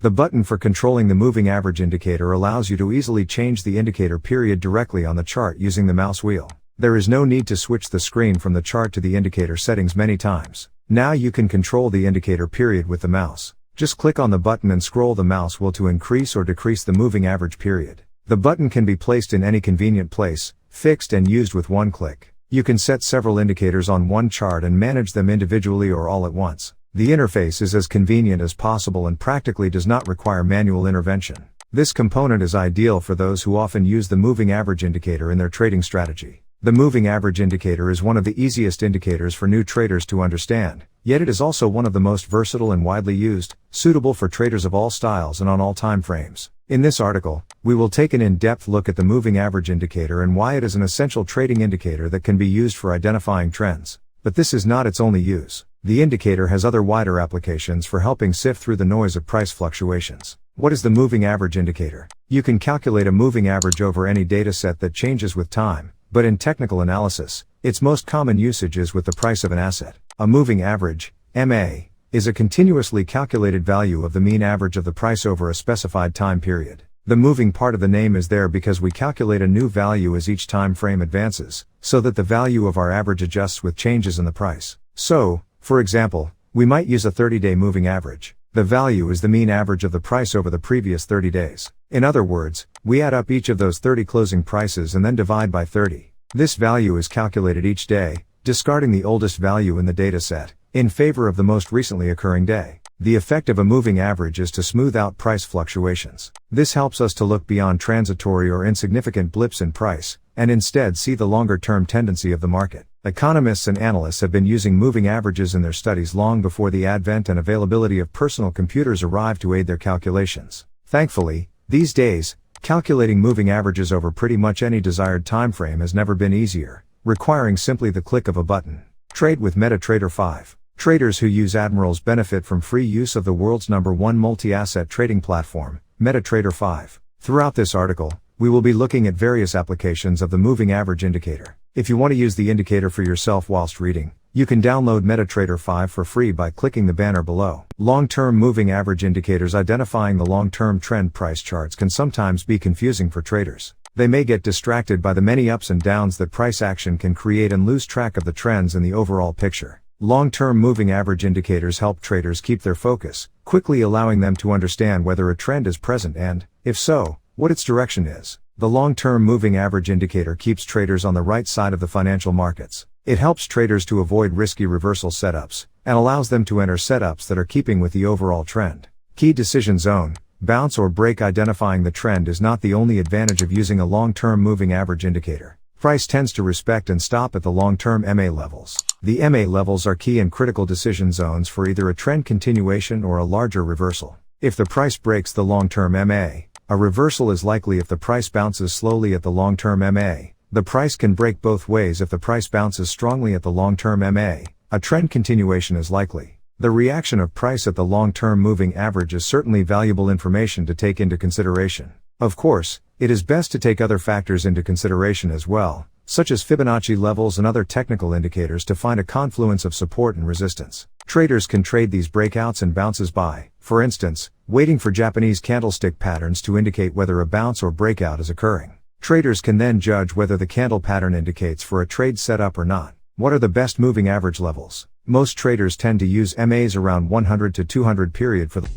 The button for controlling the moving average indicator allows you to easily change the indicator period directly on the chart using the mouse wheel. There is no need to switch the screen from the chart to the indicator settings many times. Now you can control the indicator period with the mouse. Just click on the button and scroll the mouse wheel to increase or decrease the moving average period. The button can be placed in any convenient place, fixed and used with one click. You can set several indicators on one chart and manage them individually or all at once. The interface is as convenient as possible and practically does not require manual intervention. This component is ideal for those who often use the moving average indicator in their trading strategy. The moving average indicator is one of the easiest indicators for new traders to understand, yet it is also one of the most versatile and widely used, suitable for traders of all styles and on all time frames. In this article, we will take an in-depth look at the moving average indicator and why it is an essential trading indicator that can be used for identifying trends. But this is not its only use. The indicator has other wider applications for helping sift through the noise of price fluctuations. What is the moving average indicator? You can calculate a moving average over any data set that changes with time, but in technical analysis, its most common usage is with the price of an asset. A moving average, MA, is a continuously calculated value of the mean average of the price over a specified time period. The moving part of the name is there because we calculate a new value as each time frame advances, so that the value of our average adjusts with changes in the price. So, for example, we might use a 30-day moving average. The value is the mean average of the price over the previous 30 days. In other words, we add up each of those 30 closing prices and then divide by 30. This value is calculated each day, discarding the oldest value in the data set, in favor of the most recently occurring day. The effect of a moving average is to smooth out price fluctuations. This helps us to look beyond transitory or insignificant blips in price, and instead see the longer-term tendency of the market. Economists and analysts have been using moving averages in their studies long before the advent and availability of personal computers arrived to aid their calculations. Thankfully, these days, calculating moving averages over pretty much any desired time frame has never been easier, requiring simply the click of a button. Trade with MetaTrader 5. Traders who use Admirals benefit from free use of the world's #1 multi-asset trading platform, MetaTrader 5. Throughout this article, we will be looking at various applications of the moving average indicator. If you want to use the indicator for yourself whilst reading, you can download MetaTrader 5 for free by clicking the banner below. Long-term moving average indicators. Identifying the long-term trend price charts can sometimes be confusing for traders. They may get distracted by the many ups and downs that price action can create and lose track of the trends in the overall picture. Long-term moving average indicators help traders keep their focus, quickly allowing them to understand whether a trend is present and, if so, what its direction is. The long-term moving average indicator keeps traders on the right side of the financial markets. It helps traders to avoid risky reversal setups, and allows them to enter setups that are keeping with the overall trend. Key decision zone, bounce or break. Identifying the trend is not the only advantage of using a long-term moving average indicator. Price tends to respect and stop at the long-term MA levels. The MA levels are key and critical decision zones for either a trend continuation or a larger reversal. If the price breaks the long-term MA, a reversal is likely. If the price bounces slowly at the long-term MA, the price can break both ways. If the price bounces strongly at the long-term MA, a trend continuation is likely. The reaction of price at the long-term moving average is certainly valuable information to take into consideration. Of course, it is best to take other factors into consideration as well, such as Fibonacci levels and other technical indicators to find a confluence of support and resistance. Traders can trade these breakouts and bounces by, for instance, waiting for Japanese candlestick patterns to indicate whether a bounce or breakout is occurring. Traders can then judge whether the candle pattern indicates for a trade setup or not. What are the best moving average levels? Most traders tend to use MAs around 100 to 200 period for the